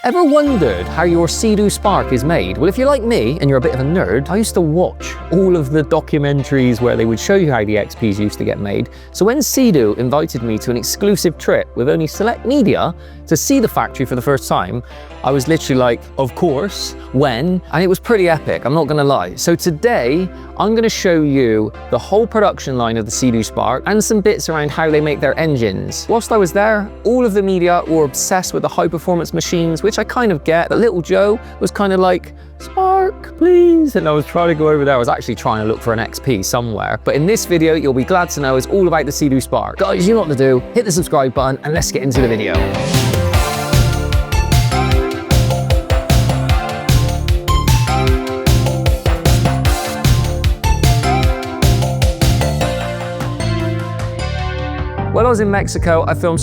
Ever wondered how your Sea-Doo Spark is made? Well, if you're like me and you're a bit of a nerd, I used to watch all of the documentaries where they would show you how the XPs used to get made. So when Sea-Doo invited me to an exclusive trip with only select media to see the factory for the first time, I was literally like, of course, when? And it was pretty epic, I'm not gonna lie. So today, I'm gonna show you the whole production line of the Sea-Doo Spark and some bits around how they make their engines. Whilst I was there, all of the media were obsessed with the high performance machines, which I kind of get, but little Joe was kind of like, Spark, please. And I was trying to go over there. I was actually trying to look for an XP somewhere. But in this video, you'll be glad to know it's all about the Sea-Doo Spark. Guys, you know what to do. Hit the subscribe button and let's get into the video. When I was in Mexico, I filmed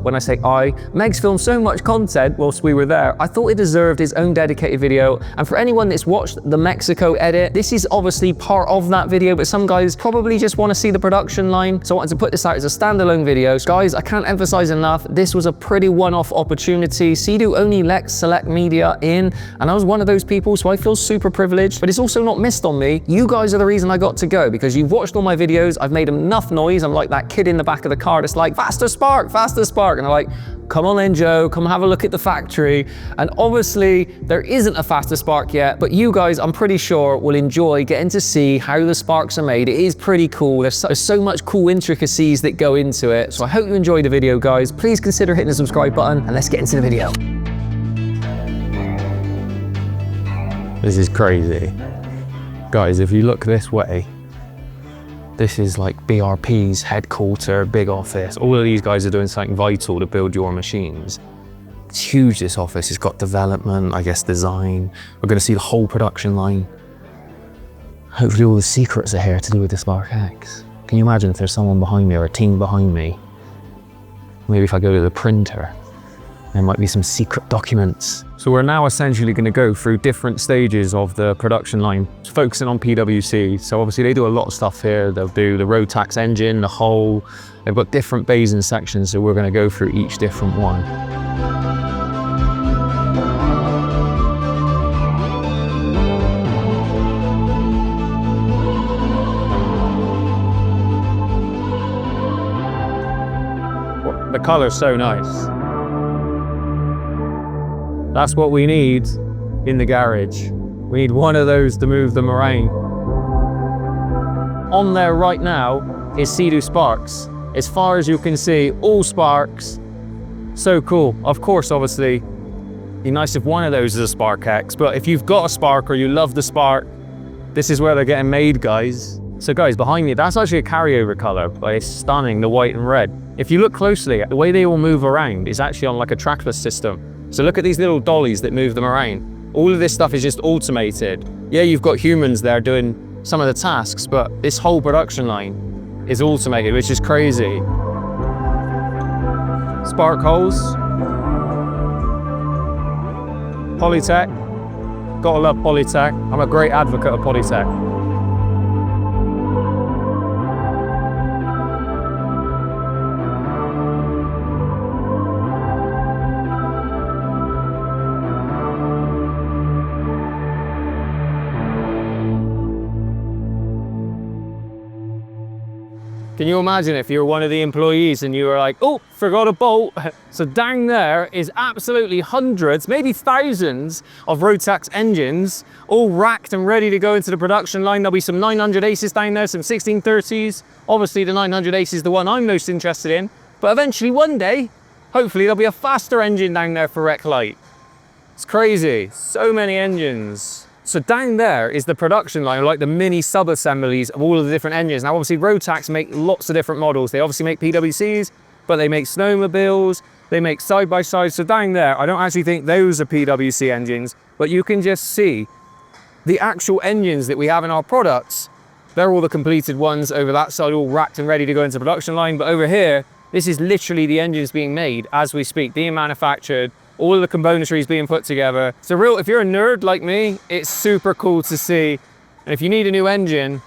when I say Megs filmed so much content whilst we were there, I thought it deserved its own dedicated video. And for anyone that's watched the Mexico edit, this is obviously part of that video, but some guys probably just want to see the production line. So I wanted to put this out as a standalone video. Guys, I can't emphasize enough, this was a pretty one-off opportunity. Sea-Doo only lets select media in, and I was one of those people, so I feel super privileged, but it's also not missed on me. You guys are the reason I got to go, because you've watched all my videos, I've made enough noise. I'm like that kid in the back of the car that's like, faster spark, faster spark. And I'm like, come on then, Joe, come have a look at the factory. And obviously there isn't a faster spark yet, but you guys, I'm pretty sure, will enjoy getting to see how the sparks are made. It is pretty cool. There's so much cool intricacies that go into it. So I hope you enjoyed the video, guys. Please consider hitting the subscribe button and let's get into the video. This is crazy. Guys, if you look this way, this is like BRP's headquarter, big office. All of these guys are doing something vital to build your machines. It's huge, this office. It's got development, I guess design. We're gonna see the whole production line. Hopefully all the secrets are here to do with the Spark X. Can you imagine if there's someone behind me or a team behind me? Maybe if I go to the printer, there might be some secret documents. So we're now essentially going to go through different stages of the production line, focusing on PWC. So obviously they do a lot of stuff here. They'll do the Rotax engine, the hull. They've got different bays and sections, so we're going to go through each different one. The color's so nice. That's what we need in the garage. We need one of those to move them around. On there right now is Sea-Doo Sparks. As far as you can see, all Sparks. So cool. Of course, obviously, it'd be nice if one of those is a Spark X, but if you've got a Spark or you love the Spark, this is where they're getting made, guys. So guys, behind me, that's actually a carryover color, but it's stunning, the white and red. If you look closely, the way they all move around is actually on like a trackless system. So look at these little dollies that move them around. All of this stuff is just automated. Yeah, you've got humans there doing some of the tasks, but this whole production line is automated, which is crazy. Spark holes. Polytech. Gotta love Polytech. I'm a great advocate of Polytech. Can you imagine if you were one of the employees and you were like, oh, forgot a bolt. So down there is absolutely hundreds, maybe thousands of Rotax engines, all racked and ready to go into the production line. There'll be some 900 aces down there, some 1630s. Obviously the 900 ace is the one I'm most interested in. But eventually one day, hopefully there'll be a faster engine down there for Rec Light. It's crazy, so many engines. So down there is the production line, like the mini sub-assemblies of all of the different engines. Now obviously Rotax make lots of different models. They obviously make PWCs, but they make snowmobiles, they make side-by-sides. So down there, I don't actually think those are PWC engines, but you can just see the actual engines that we have in our products. They're all the completed ones over that side, all racked and ready to go into production line. But over here, this is literally the engines being made as we speak, being manufactured. All of the componentry is being put together. So if you're a nerd like me, it's super cool to see. And if you need a new engine,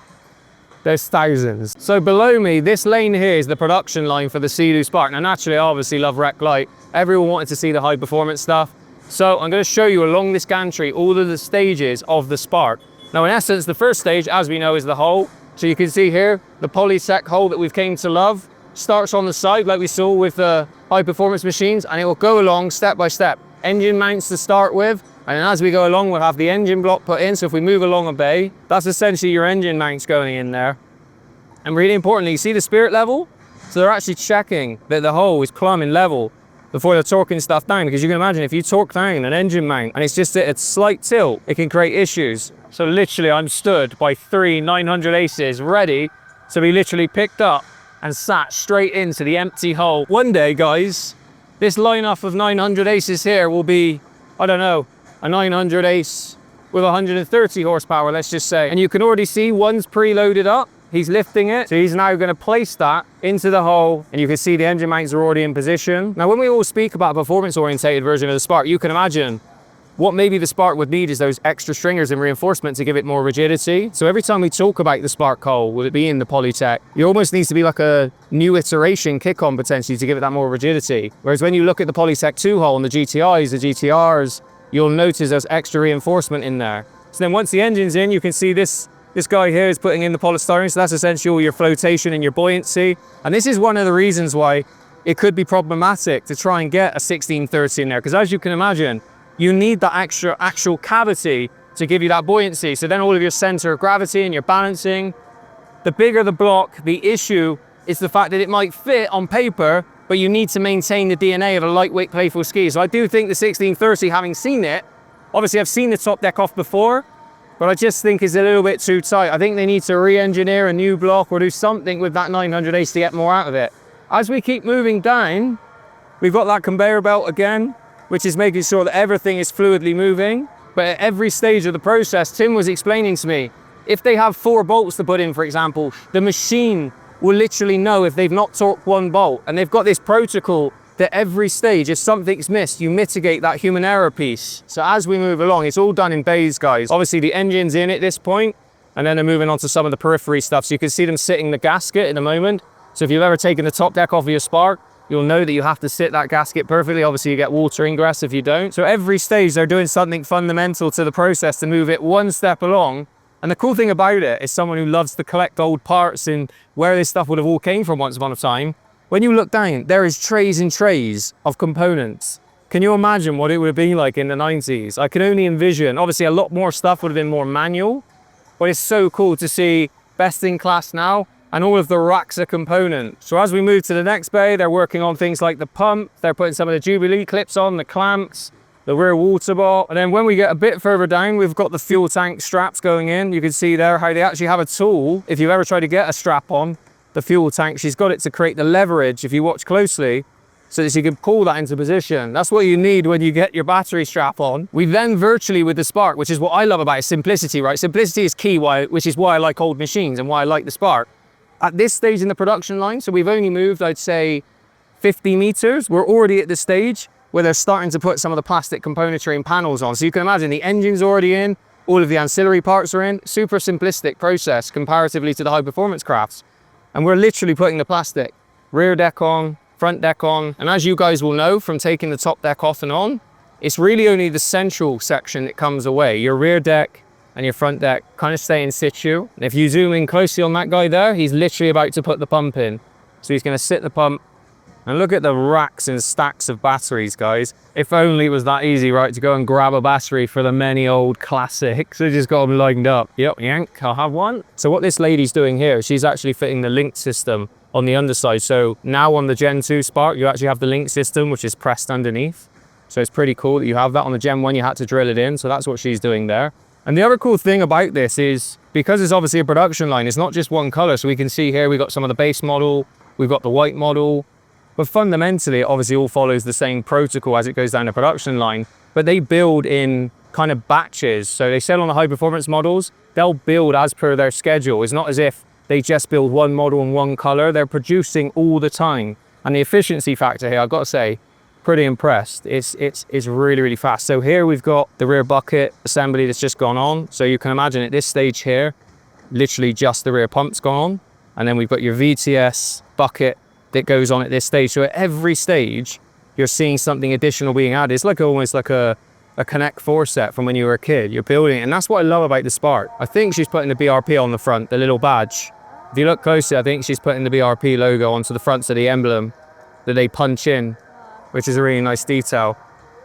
there's thousands. So below me, this lane here is the production line for the Sea-Doo Spark. Now naturally, I obviously love Rec Light. Everyone wanted to see the high performance stuff. So I'm going to show you along this gantry all of the stages of the spark. Now in essence, the first stage, as we know, is the hull. So you can see here, the polysec hull that we've came to love starts on the side like we saw with the high performance machines, and it will go along step by step. Engine mounts to start with, and then as we go along, we'll have the engine block put in. So if we move along a bay, that's essentially your engine mounts going in there. And really importantly, you see the spirit level? So they're actually checking that the hull is plumbing level before they're torquing stuff down, because you can imagine if you torque down an engine mount and it's just at a slight tilt, it can create issues. So literally I'm stood by 3 900 aces ready to be literally picked up and sat straight into the empty hull. One day, guys, this lineup of 900 aces here will be, I don't know, a 900 ace with 130 horsepower, let's just say. And you can already see one's preloaded up. He's lifting it, so he's now going to place that into the hull, and you can see the engine mounts are already in position. Now, when we all speak about a performance-orientated version of the Spark, you can imagine what maybe the Spark would need is those extra stringers and reinforcement to give it more rigidity. So every time we talk about the Spark hull, will it be in the Polytech, it almost needs to be like a new iteration kick-on potentially to give it that more rigidity. Whereas when you look at the Polytech 2 hull and the GTIs, the GTRs, you'll notice there's extra reinforcement in there. So then once the engine's in, you can see this guy here is putting in the polystyrene, so that's essentially all your flotation and your buoyancy. And this is one of the reasons why it could be problematic to try and get a 1630 in there, because as you can imagine, you need that extra actual cavity to give you that buoyancy. So then all of your center of gravity and your balancing, the bigger the block, the issue is the fact that it might fit on paper, but you need to maintain the DNA of a lightweight playful ski. So I do think the 1630, having seen it, obviously I've seen the top deck off before, but I just think it's a little bit too tight. I think they need to re-engineer a new block or do something with that 900 ace to get more out of it. As we keep moving down, we've got that conveyor belt again, which is making sure that everything is fluidly moving. But at every stage of the process, Tim was explaining to me, if they have 4 bolts to put in, for example, the machine will literally know if they've not torqued 1 bolt. And they've got this protocol that every stage, if something's missed, you mitigate that human error piece. So as we move along, it's all done in bays, guys. Obviously the engine's in at this point, and then they're moving on to some of the periphery stuff. So you can see them sitting the gasket in a moment. So if you've ever taken the top deck off of your Spark, you'll know that you have to sit that gasket perfectly. Obviously you get water ingress if you don't. So every stage they're doing something fundamental to the process to move it one step along. And the cool thing about it is, someone who loves to collect old parts and where this stuff would have all came from once upon a time, when you look down, there is trays and trays of components. Can you imagine what it would have been like in the 90s? I can only envision. Obviously, a lot more stuff would have been more manual, but it's so cool to see best in class now and all of the racks of components. So as we move to the next bay, they're working on things like the pump. They're putting some of the Jubilee clips on, the clamps, the rear water bottle. And then when we get a bit further down, we've got the fuel tank straps going in. You can see there how they actually have a tool. If you've ever tried to get a strap on the fuel tank, she's got it to create the leverage, if you watch closely, so that you can pull that into position. That's what you need when you get your battery strap on. We then virtually with the Spark, which is what I love about it, simplicity, right? Simplicity is key, which is why I like old machines and why I like the Spark. At this stage in the production line, so we've only moved, I'd say, 50 meters. We're already at the stage where they're starting to put some of the plastic componentry and panels on. So you can imagine the engine's already in, all of the ancillary parts are in. Super simplistic process comparatively to the high performance crafts. And we're literally putting the plastic, rear deck on, front deck on. And as you guys will know from taking the top deck off and on, it's really only the central section that comes away. Your rear deck and your front deck kind of stay in situ. And if you zoom in closely on that guy there, he's literally about to put the pump in. So he's going to sit the pump. And look at the racks and stacks of batteries, guys. If only it was that easy, right, to go and grab a battery for the many old classics. They just got them lined up. Yep, yank, I'll have one. So what this lady's doing here, she's actually fitting the link system on the underside. So now on the Gen 2 Spark, you actually have the link system, which is pressed underneath. So it's pretty cool that you have that. On the Gen 1, you had to drill it in. So that's what she's doing there. And the other cool thing about this is, because it's obviously a production line, it's not just one color. So we can see here, we've got some of the base model, we've got the white model. But fundamentally, it obviously all follows the same protocol as it goes down the production line, but they build in kind of batches. So they sell on the high performance models, they'll build as per their schedule. It's not as if they just build one model in one color, they're producing all the time. And the efficiency factor here, I've got to say, pretty impressed. It's really, really fast. So here we've got the rear bucket assembly that's just gone on. So you can imagine at this stage here, literally just the rear pump's gone on. And then we've got your VTS bucket that goes on at this stage. So at every stage, you're seeing something additional being added. It's like almost like a Connect 4 set from when you were a kid. You're building it, and that's what I love about the Spark. I think she's putting the BRP on the front, the little badge. If you look closely, I think she's putting the BRP logo onto the fronts of the emblem that they punch in, which is a really nice detail.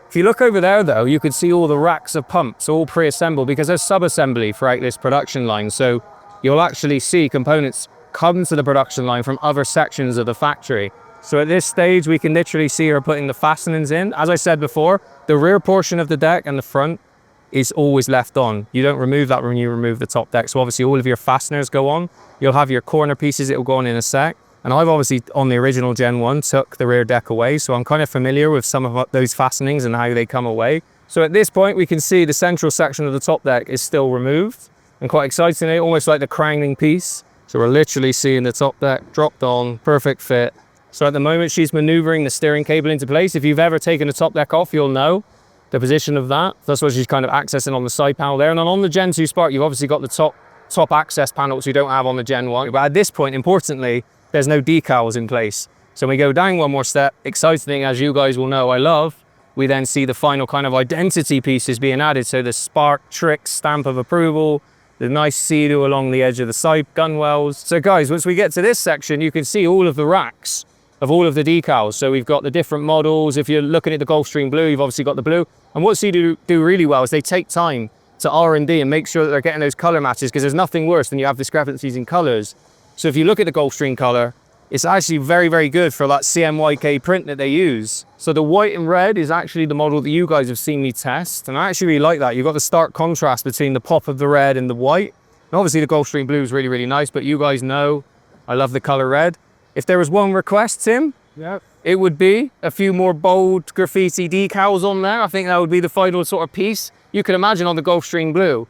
If you look over there though, you can see all the racks of pumps all pre-assembled because there's sub-assembly throughout this production line. So you'll actually see components come to the production line from other sections of the factory. So at this stage, we can literally see her putting the fastenings in. As I said before, the rear portion of the deck and the front is always left on. You don't remove that when you remove the top deck. So obviously all of your fasteners go on. You'll have your corner pieces, it will go on in a sec. And I've obviously, on the original Gen 1, took the rear deck away. So I'm kind of familiar with some of those fastenings and how they come away. So at this point, we can see the central section of the top deck is still removed. And quite excitingly, almost like the crowning piece. So we're literally seeing the top deck dropped on, perfect fit. So at the moment, she's maneuvering the steering cable into place. If you've ever taken the top deck off, you'll know the position of that. That's what she's kind of accessing on the side panel there. And then on the Gen 2 Spark, you've obviously got the top access panel, which you don't have on the Gen 1. But at this point, importantly, there's no decals in place. So we go down one more step. Exciting, as you guys will know, I love. We then see the final kind of identity pieces being added. So the Spark Trick stamp of approval, the nice Sea-Doo along the edge of the side gunwales. So guys, once we get to this section, you can see all of the racks of all of the decals. So we've got the different models. If you're looking at the Gulfstream Blue, you've obviously got the blue. And what Sea-Doo do really well is they take time to R&D and make sure that they're getting those color matches, because there's nothing worse than you have discrepancies in colors. So if you look at the Gulfstream color, it's actually very, very good for that CMYK print that they use. So the white and red is actually the model that you guys have seen me test. And I actually really like that. You've got the stark contrast between the pop of the red and the white. And obviously the Gulfstream Blue is really, really nice, but you guys know I love the color red. If there was one request, Tim, it would be a few more bold graffiti decals on there. I think that would be the final sort of piece. You can imagine on the Gulfstream Blue,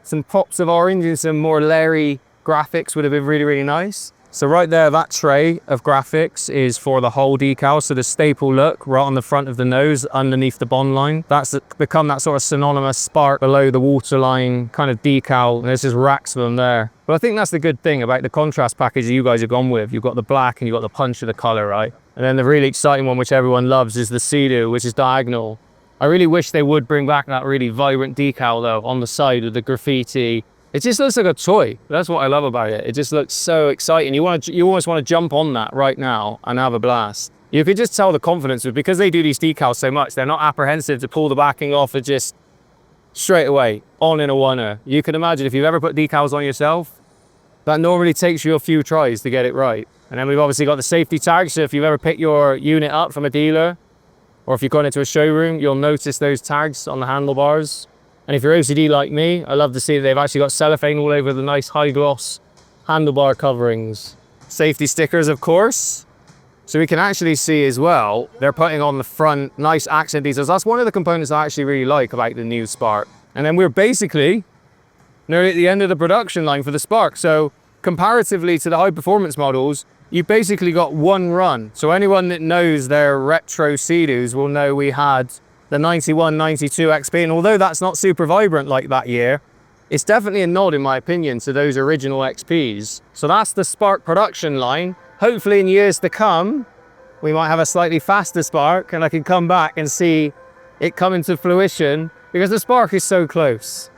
some pops of orange and some more Larry graphics would have been really, really nice. So right there, that tray of graphics is for the whole decal. So the staple look right on the front of the nose underneath the bond line. That's become that sort of synonymous Spark below the waterline kind of decal. And there's just racks of them there. But I think that's the good thing about the contrast package that you guys have gone with. You've got the black and you've got the punch of the color, right? And then the really exciting one, which everyone loves, is the Sea-Doo, which is diagonal. I really wish they would bring back that really vibrant decal though on the side of the graffiti. It just looks like a toy. That's what I love about it. It just looks so exciting. You almost want to jump on that right now and have a blast. You could just tell the confidence, because they do these decals so much, they're not apprehensive to pull the backing off and just straight away on in a oneer. You can imagine if you've ever put decals on yourself, that normally takes you a few tries to get it right. And then we've obviously got the safety tags. So if you've ever picked your unit up from a dealer, or if you've gone into a showroom, you'll notice those tags on the handlebars. And if you're OCD like me, I love to see that they've actually got cellophane all over the nice high gloss handlebar coverings. Safety stickers, of course. So we can actually see as well, they're putting on the front nice accent details. That's one of the components I actually really like about the new Spark. And then we're basically nearly at the end of the production line for the Spark. So comparatively to the high performance models, you've basically got one run. So anyone that knows their retro Sea-Doos will know we had the 91, 92 XP, and although that's not super vibrant like that year, it's definitely a nod, in my opinion, to those original XPs. So that's the Spark production line. Hopefully in years to come, we might have a slightly faster Spark, and I can come back and see it come into fruition, because the Spark is so close.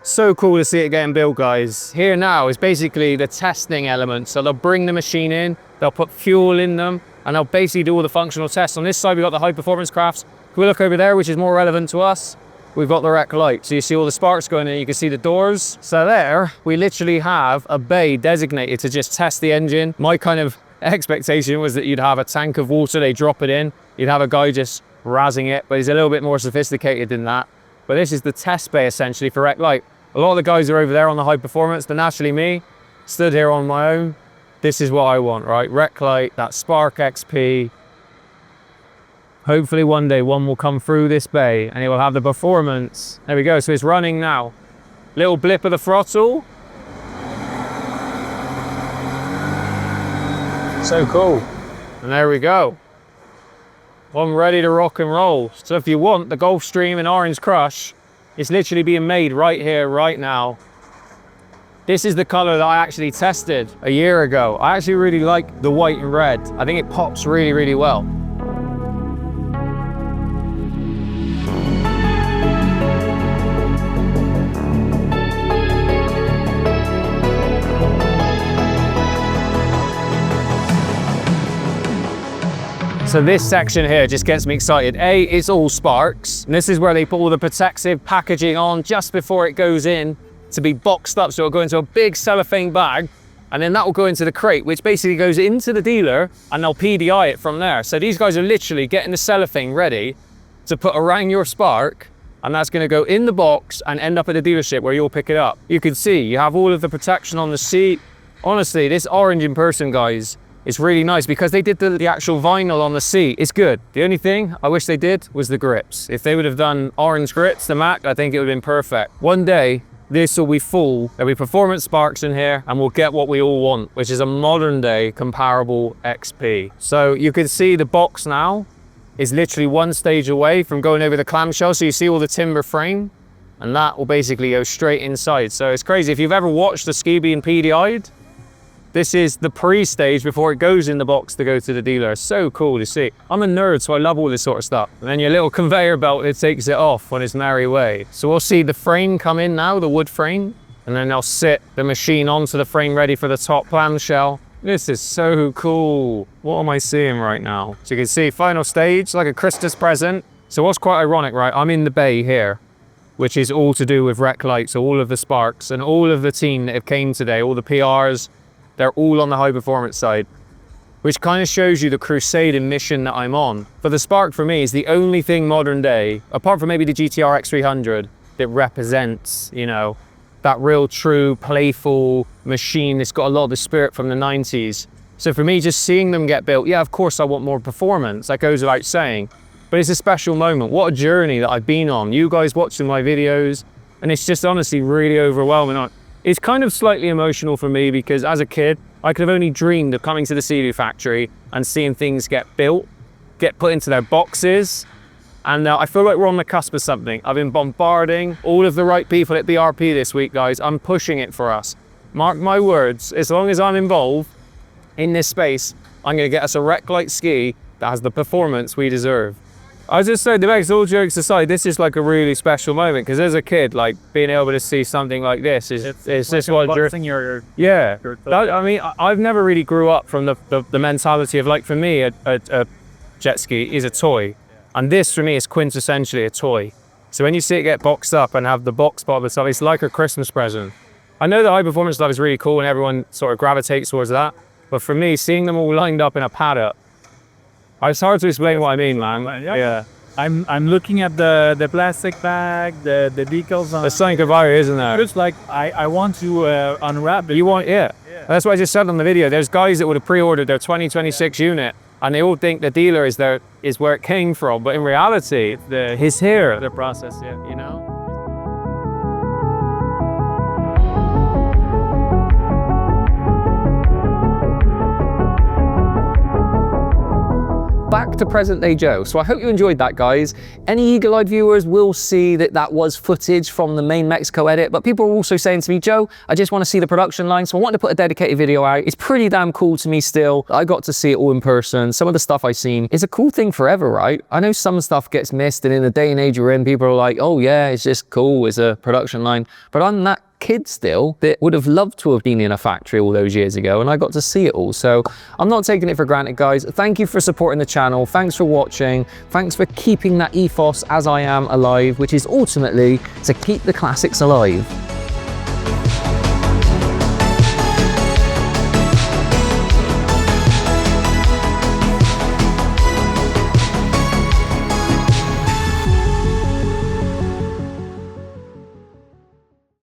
So cool to see it getting built, guys. Here now is basically the testing element. So they'll bring the machine in, they'll put fuel in them, and they'll basically do all the functional tests. On this side, we've got the high performance crafts. If we look over there, which is more relevant to us, we've got the rec light. So you see all the sparks going in, you can see the doors. So there, we literally have a bay designated to just test the engine. My kind of expectation was that you'd have a tank of water, they drop it in, you'd have a guy just razzing it, but he's a little bit more sophisticated than that. But this is the test bay essentially for rec light. A lot of the guys are over there on the high performance, but naturally me, stood here on my own. This is what I want, right? Rec light, that Spark XP. Hopefully one day one will come through this bay and it will have the performance. There we go, so it's running now. Little blip of the throttle. So cool. And there we go. I'm ready to rock and roll. So if you want the Gulfstream and Orange Crush, it's literally being made right here, right now. This is the color that I actually tested a year ago. I actually really like the white and red. I think it pops really, really well. So this section here just gets me excited. A, it's all sparks. And this is where they put all the protective packaging on just before it goes in to be boxed up. So it'll go into a big cellophane bag, and then that will go into the crate, which basically goes into the dealer, and they'll PDI it from there. So these guys are literally getting the cellophane ready to put around your spark, and that's gonna go in the box and end up at the dealership where you'll pick it up. You can see, you have all of the protection on the seat. Honestly, this orange in person, guys, is really nice because they did the actual vinyl on the seat. It's good. The only thing I wish they did was the grips. If they would have done orange grips, the Mac, I think it would have been perfect. One day, this will be full. There'll be performance sparks in here, and we'll get what we all want, which is a modern day comparable XP. So you can see the box now is literally one stage away from going over the clamshell. So you see all the timber frame, and that will basically go straight inside. So it's crazy. If you've ever watched the ski being PDI'd, this is the pre-stage before it goes in the box to go to the dealer. It's so cool to see. I'm a nerd, so I love all this sort of stuff. And then your little conveyor belt, it takes it off on its merry way. So we'll see the frame come in now, the wood frame, and then they'll sit the machine onto the frame ready for the top clamshell. This is so cool. What am I seeing right now? So you can see final stage, like a Christmas present. So what's quite ironic, right? I'm in the bay here, which is all to do with Rec Lights, so all of the sparks and all of the team that have came today, all the PRs, they're all on the high performance side, which kind of shows you the crusade and mission that I'm on. But the Spark for me is the only thing modern day, apart from maybe the GTR X300, that represents, you know, that real true playful machine that's got a lot of the spirit from the 90s. So for me, just seeing them get built, yeah, of course I want more performance, that goes without saying, but it's a special moment. What a journey that I've been on. You guys watching my videos, and it's just honestly really overwhelming. It's kind of slightly emotional for me because as a kid, I could have only dreamed of coming to the Sea-Doo factory and seeing things get built, get put into their boxes. And I feel like we're on the cusp of something. I've been bombarding all of the right people at BRP this week, guys. I'm pushing it for us. Mark my words, as long as I'm involved in this space, I'm gonna get us a Rec Light ski that has the performance we deserve. I was just saying, to make all jokes aside, this is like a really special moment because as a kid, like being able to see something like this is just what yeah. I mean, I've never really grew up from the mentality of, like, for me, a jet ski is a toy, and this for me is quintessentially a toy. So when you see it get boxed up and have the box part of stuff, it's like a Christmas present. I know the high performance stuff is really cool and everyone sort of gravitates towards that, but for me, seeing them all lined up in a paddock, it's hard to explain what I mean, man. Yeah. I'm looking at the plastic bag, the decals on. There's something about it, isn't there? It's like I want to unwrap it. You want, yeah. That's what I just said on the video. There's guys that would have pre-ordered their 2026 unit, and they all think the dealer is where it came from, but in reality, he's here. The process, yeah. You know. Back to present day Joe. So I hope you enjoyed that, guys. Any eagle-eyed viewers will see that that was footage from the main Mexico edit, but people are also saying to me, Joe, I just want to see the production line, so I wanted to put a dedicated video out. It's pretty damn cool to me still. I got to see it all in person. Some of the stuff I've seen is a cool thing forever, right? I know some stuff gets missed, and in the day and age we're in, people are like, oh yeah, it's just cool, it's a production line. But I'm that kid still that would have loved to have been in a factory all those years ago, and I got to see it all. So I'm not taking it for granted, guys. Thank you for supporting the channel. Thanks for watching. Thanks for keeping that ethos as I am alive, which is ultimately to keep the classics alive.